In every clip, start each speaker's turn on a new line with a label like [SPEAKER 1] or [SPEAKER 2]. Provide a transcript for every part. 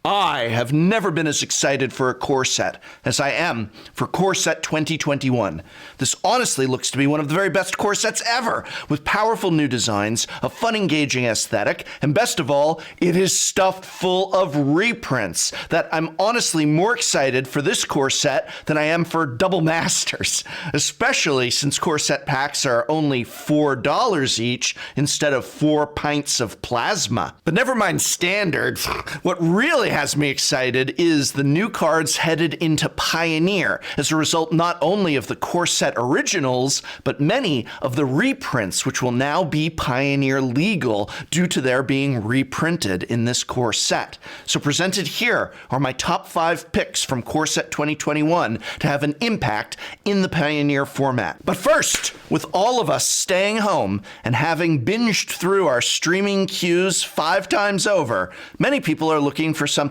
[SPEAKER 1] I have never been as excited for a core set as I am for Core Set 2021. This honestly looks to be one of the very best core sets ever, with powerful new designs, a fun, engaging aesthetic, and best of all, it is stuffed full of reprints that I'm honestly more excited for this core set than I am for Double Masters, especially since core set packs are only $4 each instead of 4 pints of plasma. But never mind standard, what really has me excited is the new cards headed into Pioneer as a result not only of the core set originals, but many of the reprints which will now be Pioneer legal due to their being reprinted in this core set. So presented here are my top 5 picks from Core Set 2021 to have an impact in the Pioneer format. But first, with all of us staying home and having binged through our streaming queues 5 times over, many people are looking for something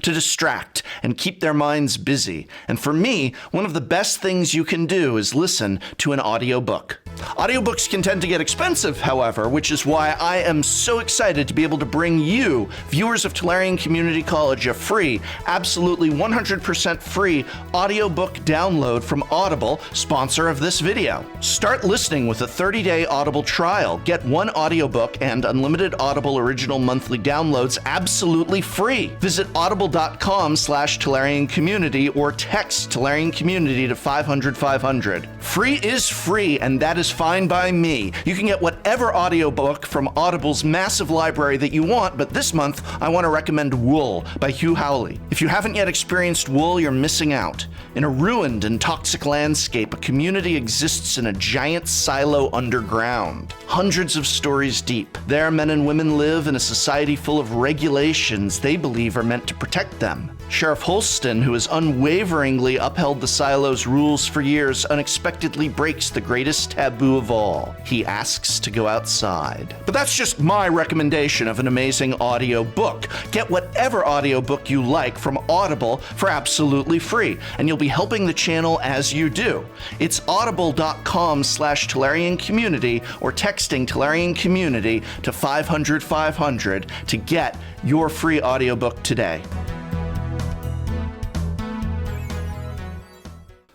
[SPEAKER 1] to distract and keep their minds busy. And for me, one of the best things you can do is listen to an audiobook. Audiobooks can tend to get expensive, however, which is why I am so excited to be able to bring you, viewers of Tolarian Community College, a free, absolutely 100% free audiobook download from Audible, sponsor of this video. Start listening with a 30-day Audible trial. Get 1 audiobook and unlimited Audible original monthly downloads absolutely free. Visit audible.com/Tolarian Community or text Tolarian Community to 500-500. Free is free, and that is fine by me. You can get whatever audiobook from Audible's massive library that you want, but this month I want to recommend Wool by Hugh Howley. If you haven't yet experienced Wool, you're missing out. In a ruined and toxic landscape, a community exists in a giant silo underground. Hundreds of stories deep, there men and women live in a society full of regulations they believe are meant to protect them. Sheriff Holston, who has unwaveringly upheld the silo's rules for years, unexpectedly breaks the greatest taboo of all. He asks to go outside. But that's just my recommendation of an amazing audio book. Get whatever audiobook you like from Audible for absolutely free, and you'll be helping the channel as you do. It's audible.com/Tolarian Community or texting Tolarian Community to 500-500 to get your free audiobook today.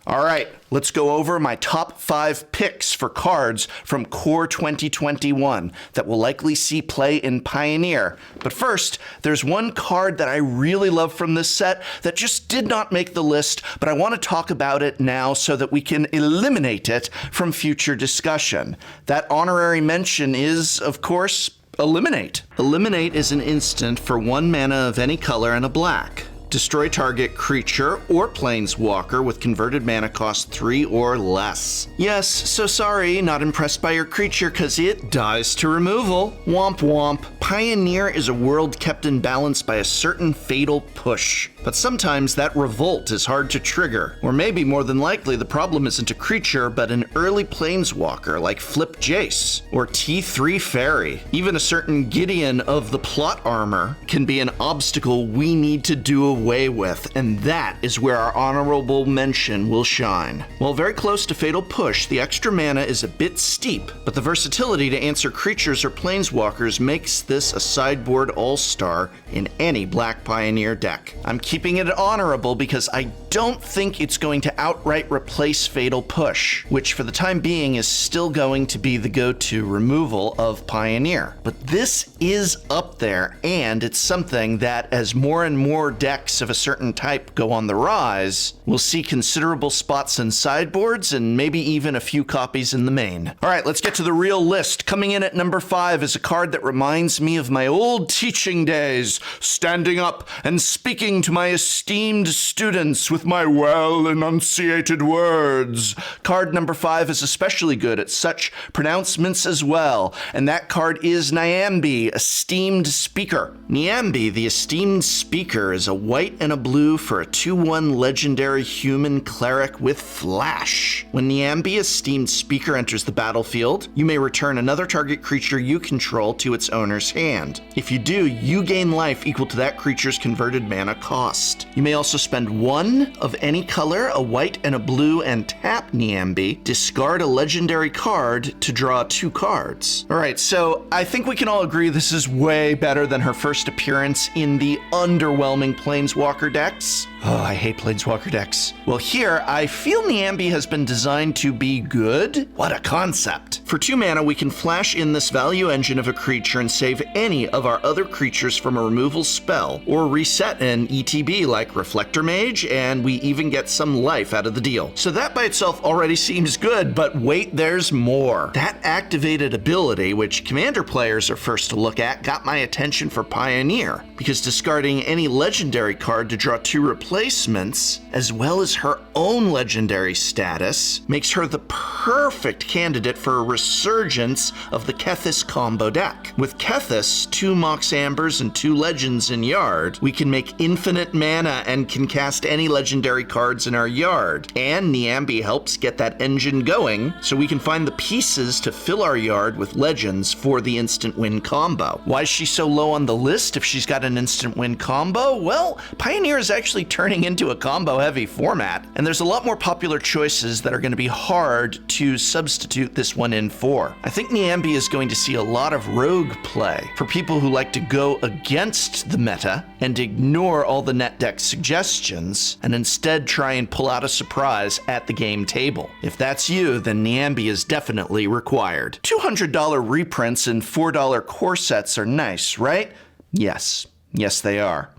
[SPEAKER 1] All right, let's go over my top 5 picks for cards from Core 2021 that will likely see play in Pioneer. But first, there's one card that I really love from this set that just did not make the list, but I want to talk about it now so that we can eliminate it from future discussion. That honorary mention is, of course, Eliminate. Eliminate is an instant for 1 mana of any color and a black. Destroy target creature or planeswalker with converted mana cost 3 or less. Yes, so sorry, not impressed by your creature cause it dies to removal. Womp womp. Pioneer is a world kept in balance by a certain fatal push. But sometimes that revolt is hard to trigger. Or maybe more than likely the problem isn't a creature but an early planeswalker like Flip Jace or T3 Fairy. Even a certain Gideon of the plot armor can be an obstacle we need to do away with, and that is where our honorable mention will shine. While very close to Fatal Push, the extra mana is a bit steep, but the versatility to answer creatures or planeswalkers makes this a sideboard all-star in any Black Pioneer deck. I'm keeping it honorable because I don't think it's going to outright replace Fatal Push, which for the time being is still going to be the go-to removal of Pioneer. But this is up there, and it's something that as more and more decks of a certain type go on the rise, we'll see considerable spots in sideboards and maybe even a few copies in the main. All right, let's get to the real list. Coming in at number 5 is a card that reminds me of my old teaching days, standing up and speaking to my esteemed students with my well-enunciated words. Card number 5 is especially good at such pronouncements as well, and that card is Nyambi, Esteemed Speaker. Nyambi, the Esteemed Speaker, is a white white and a blue for a 2/1 legendary human cleric with flash. When Niambia's steamed speaker enters the battlefield, you may return another target creature you control to its owner's hand. If you do, you gain life equal to that creature's converted mana cost. You may also spend one of any color, a white and a blue, and tap Niambi, discard a legendary card to draw 2 cards. Alright, so I think we can all agree this is way better than her first appearance in the underwhelming Planeswalker decks. Oh, I hate Planeswalker decks. Well, here, I feel Niambi has been designed to be good. What a concept. For 2 mana, we can flash in this value engine of a creature and save any of our other creatures from a removal spell, or reset an ETB like Reflector Mage, and we even get some life out of the deal. So that by itself already seems good, but wait, there's more. That activated ability, which Commander players are first to look at, got my attention for Pioneer, because discarding any legendary card to draw 2 replacements, as well as her own legendary status, makes her the perfect candidate for a resurgence of the Kethis combo deck. With Kethis, 2 Mox Ambers and 2 Legends in yard, we can make infinite mana and can cast any legendary cards in our yard. And Niambi helps get that engine going, so we can find the pieces to fill our yard with legends for the instant win combo. Why is she so low on the list if she's got an instant win combo? Well, Pioneer is actually turning into a combo heavy format, and there's a lot more popular choices that are going to be hard to substitute this one in for. I think Niambi is going to see a lot of rogue play for people who like to go against the meta and ignore all the net deck suggestions and instead try and pull out a surprise at the game table. If that's you, then Niambi is definitely required. $200 reprints and $4 core sets are nice, right? Yes. Yes, they are.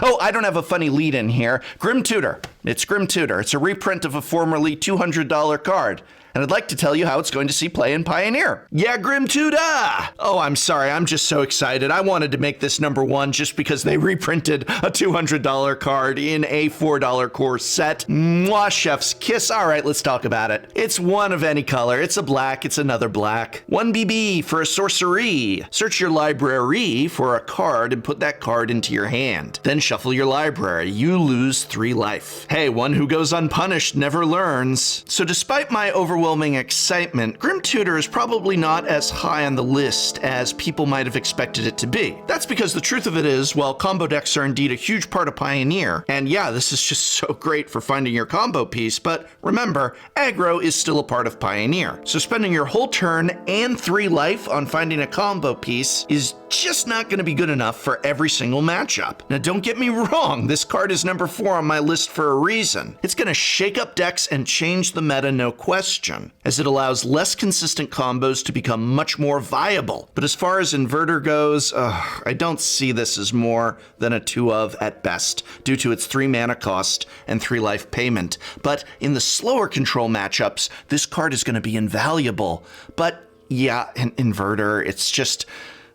[SPEAKER 1] Oh, I don't have a funny lead in here. Grim Tutor. It's Grim Tutor. It's a reprint of a formerly $200 card. And I'd like to tell you how it's going to see play in Pioneer. Yeah, Grim Tutor! Oh, I'm sorry, I'm just so excited. I wanted to make this #1 just because they reprinted a $200 card in a $4 core set. Mwah, chef's kiss. All right, let's talk about it. It's one of any color. It's a black, it's another black. 1 BB for a sorcery. Search your library for a card and put that card into your hand. Then shuffle your library. You lose 3 life. Hey, one who goes unpunished never learns. So despite my overwhelming excitement, Grim Tutor is probably not as high on the list as people might have expected it to be. That's because the truth of it is, while combo decks are indeed a huge part of Pioneer, and yeah, this is just so great for finding your combo piece, but remember, aggro is still a part of Pioneer. So spending your whole turn and 3 life on finding a combo piece is just not going to be good enough for every single matchup. Now don't get me wrong, this card is #4 on my list for a reason. It's going to shake up decks and change the meta, no question, as it allows less consistent combos to become much more viable. But as far as Inverter goes, I don't see this as more than a 2 of at best, due to its 3 mana cost and 3 life payment. But in the slower control matchups, this card is going to be invaluable. But yeah, an Inverter, it's just,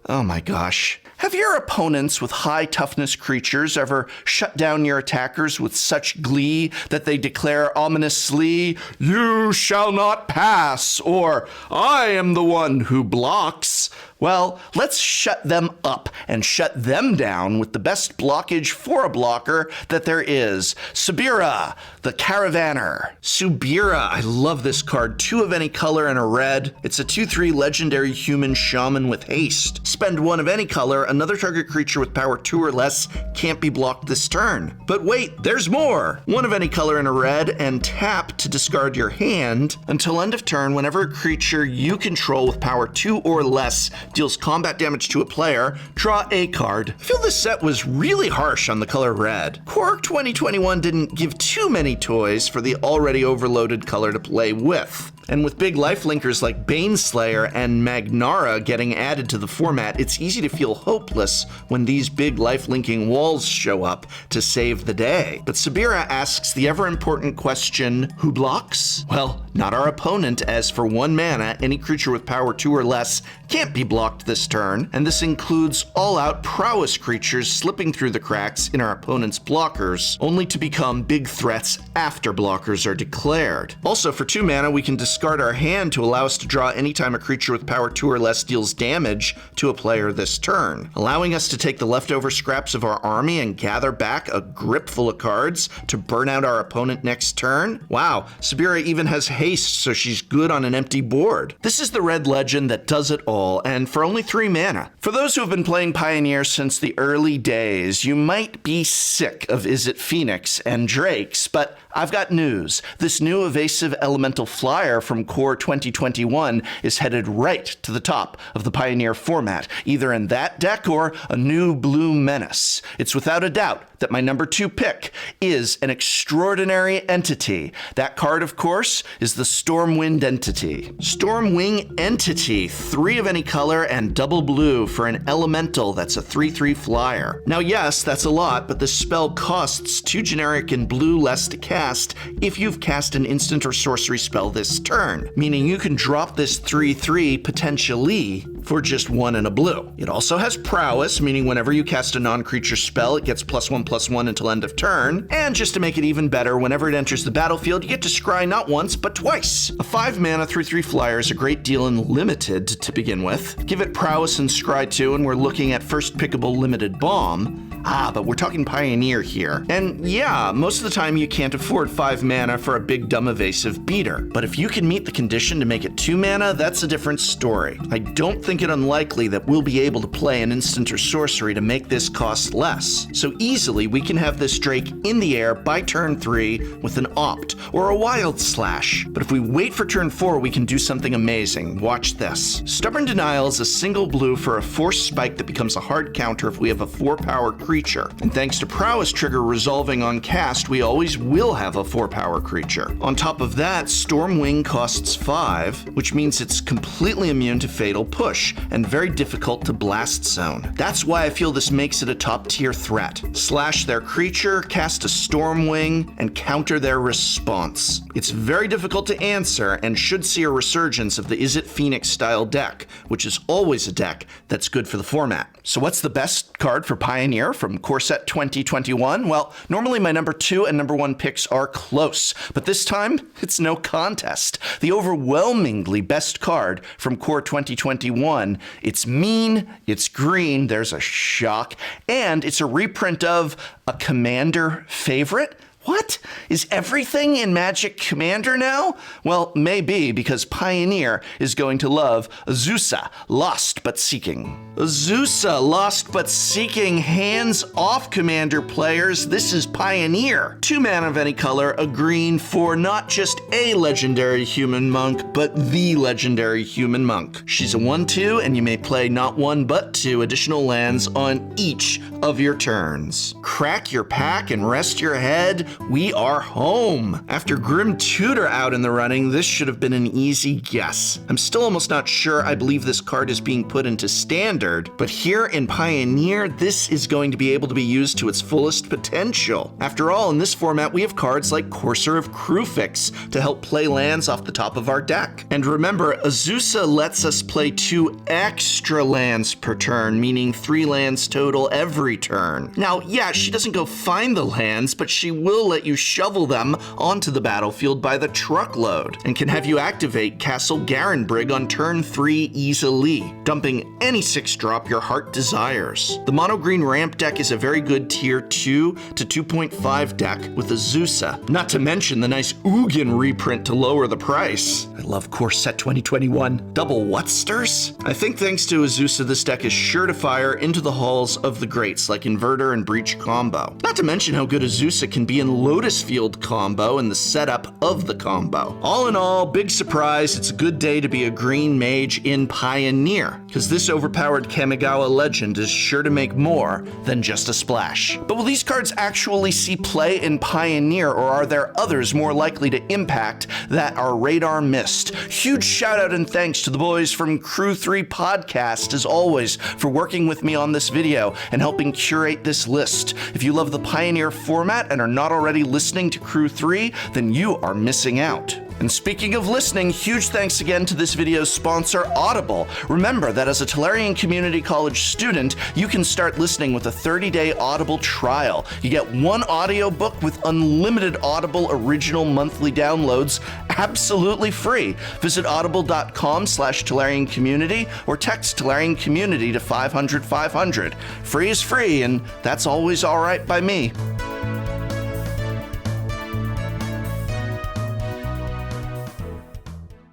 [SPEAKER 1] oh my gosh. Have your opponents with high toughness creatures ever shut down your attackers with such glee that they declare ominously, "You shall not pass," or "I am the one who blocks"? Well, let's shut them up and shut them down with the best blockage for a blocker that there is. Sabirah the Caravan. Sabirah, I love this card. 2 of any color and a red. It's a 2/3 legendary human shaman with haste. Spend 1 of any color, another target creature with power 2 or less can't be blocked this turn. But wait, there's more! 1 of any color and a red, and tap to discard your hand until end of turn. Whenever a creature you control with power 2 or less deals combat damage to a player, draw a card. I feel this set was really harsh on the color red. Core 2021 didn't give too many toys for the already overloaded color to play with. And with big lifelinkers like Baneslayer and Magnara getting added to the format, it's easy to feel hopeless when these big lifelinking walls show up to save the day. But Sabirah asks the ever-important question, who blocks? Well, not our opponent, as for 1 mana, any creature with power 2 or less can't be blocked this turn, and this includes all-out prowess creatures slipping through the cracks in our opponent's blockers, only to become big threats after blockers are declared. Also, for 2 mana, we can discard our hand to allow us to draw anytime a creature with power 2 or less deals damage to a player this turn, allowing us to take the leftover scraps of our army and gather back a grip full of cards to burn out our opponent next turn. Wow, Sabirah even has haste, so she's good on an empty board. This is the red legend that does it all, and for only 3 mana. For those who have been playing Pioneer since the early days, you might be sick of Izzet Phoenix and Drakes, but I've got news. This new evasive elemental flyer from Core 2021 is headed right to the top of the Pioneer format, either in that deck or a new blue menace. It's without a doubt that my number 2 pick is an extraordinary entity. That card, of course, is the Stormwind entity. Stormwing entity, 3 of any color and double blue for an elemental that's a 3/3 flyer. Now yes, that's a lot, but the spell costs 2 generic and blue less to cast if you've cast an instant or sorcery spell this turn, meaning you can drop this 3/3 potentially for just 1 and a blue. It also has prowess, meaning whenever you cast a non-creature spell, it gets +1/+1 until end of turn. And just to make it even better, whenever it enters the battlefield, you get to scry not once, but twice. A 5 mana 3/3 flyer is a great deal in limited to begin with. Give it prowess and scry 2, and we're looking at first pickable limited bomb. But we're talking Pioneer here. And yeah, most of the time you can't afford 5 mana for a big dumb evasive beater. But if you can meet the condition to make it 2 mana, that's a different story. I don't think it unlikely that we'll be able to play an instant or sorcery to make this cost less. So easily we can have this Drake in the air by turn 3 with an opt or a wild slash. But if we wait for turn 4, we can do something amazing. Watch this. Stubborn Denial is a single blue for a force spike that becomes a hard counter if we have a 4-power creature. And thanks to Prowess trigger resolving on cast, we always will have a 4-power creature. On top of that, Stormwing costs 5, which means it's completely immune to Fatal Push and very difficult to Blast Zone. That's why I feel this makes it a top-tier threat. Slash their creature, cast a Stormwing, and counter their response. It's very difficult to answer and should see a resurgence of the Izzet Phoenix style deck, which is always a deck that's good for the format. So what's the best card for Pioneer from Core Set 2021? Well, normally my number 2 and number 1 picks are close, but this time it's no contest. The overwhelmingly best card from Core 2021, it's mean, it's green, there's a shock, and it's a reprint of a Commander favorite. What? Is everything in Magic Commander now? Well, maybe, because Pioneer is going to love Azusa, Lost But Seeking. Azusa, Lost But Seeking, hands off Commander players. This is Pioneer. 2 mana of any color, a green for not just a legendary human monk, but the legendary human monk. She's a 1/2, and you may play not 1 but 2 additional lands on each of your turns. Crack your pack and rest your head. We are home. After Grim Tutor out in the running, this should have been an easy guess. I'm still almost not sure I believe this card is being put into Standard, but here in Pioneer, this is going to be able to be used to its fullest potential. After all, in this format, we have cards like Courser of Crufix to help play lands off the top of our deck. And remember, Azusa lets us play 2 extra lands per turn, meaning 3 lands total every turn. Now, yeah, she doesn't go find the lands, but she will let you shovel them onto the battlefield by the truckload, and can have you activate Castle Garenbrig on turn 3 easily, dumping any 6-drop your heart desires. The mono green ramp deck is a very good tier 2 to 2.5 deck with Azusa, not to mention the nice Ugin reprint to lower the price. I love Core Set 2021. Double Whatsters? I think thanks to Azusa, this deck is sure to fire into the halls of the greats like Inverter and Breach combo. Not to mention how good Azusa can be in Lotus Field combo and the setup of the combo. All in all, big surprise, it's a good day to be a green mage in Pioneer, because this overpowered Kamigawa legend is sure to make more than just a splash. But will these cards actually see play in Pioneer, or are there others more likely to impact that our radar missed? Huge shout out and thanks to the boys from Crew 3 Podcast, as always, for working with me on this video and helping curate this list. If you love the Pioneer format and are not already listening to Crew 3, then you are missing out. And speaking of listening, huge thanks again to this video's sponsor, Audible. Remember that as a Tolarian Community College student, you can start listening with a 30-day Audible trial. You get one audiobook with unlimited Audible original monthly downloads, absolutely free. Visit audible.com/Tolarian Community or text Tolarian Community to 500-500. Free is free, and that's always all right by me.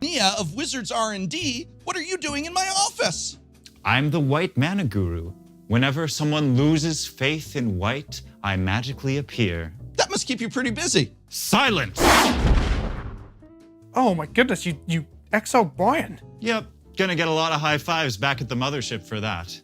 [SPEAKER 2] Mia of Wizards R&D, what are you doing in my office?
[SPEAKER 3] I'm the White Mana Guru. Whenever someone loses faith in white, I magically appear.
[SPEAKER 2] That must keep you pretty busy.
[SPEAKER 3] Silence!
[SPEAKER 4] Oh my goodness, you exiled Brian.
[SPEAKER 3] Yep, gonna get a lot of high fives back at the mothership for that.